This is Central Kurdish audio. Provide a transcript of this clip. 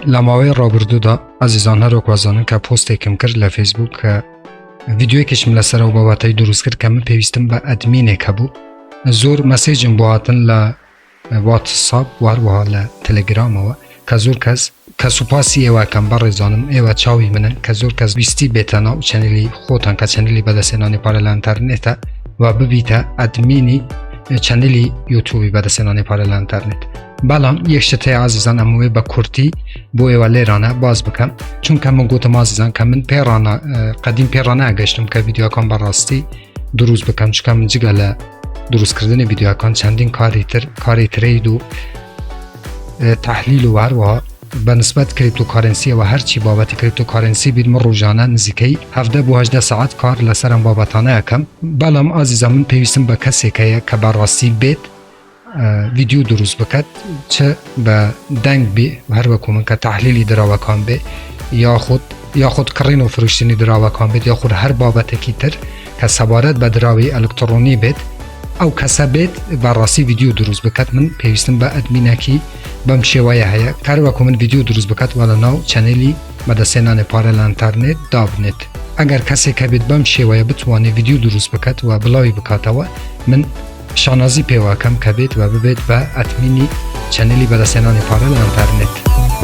لماوی رابردو دا عزیزان هر وکوازانن که پست کم کرد لفیسبوک ویدیوی کشم لسر و باباتای دروست کرد که من پیوستم با ادمینه که بو زور مسیجم بواتن ل واتساب وها ل تلگرام و که زور که سپاسی ایوه کم بر رزانم ایوه چاوی منن که زور که بیستی بیتنا و چنلی خوتان که چنلی بدسنانی پارل انترنت و ببیتا ادمینی چنلی یوتیوبی بدسنانی پارل انترنت. بلان یک شته عزیزان اموی با کرتی بو ایوالی رانه باز بکم چون که من گوتم عزیزان که من پیرانه قدیم پیرانه اگشتم که ویدیو کان براستی دروز بکم چون که من جگل دروز کردن ویدیو کان چندین کاری ترید و تحلیل و هر به نسبت کریپتوکارنسی و هر چی بابت کریپتوکارنسی بید من روزانه نزدیکی 17 تا 18 ساعت کار لسرم بابتانه اکم. بلام عزیزان من پیوستم به کسی که براستی بید ویدیو دروز بکد چه به دنگ بی هر وکو من که تحلیلی دراوکان بی یا خود کرین و فروشتنی دراوکان بید یا خود هر بابت کی تر که سبارت به دراوی الکترونی بید او کسا بید برراسی ویدیو دروز بکد من پیوستم به ادمینه کی بمشه وایه هیا هر وکو من ویدیو دروز بکد والا ناو چنلی مدسینان پارل انترنت دابنت اگر کسی که بید بمشه وایه بتوانه ویدیو دروز بکد و بلاوی بکاتوا من شانازی پیواکم که بید و ببید به ادمینی چنلی بدسنان پارل انترنت.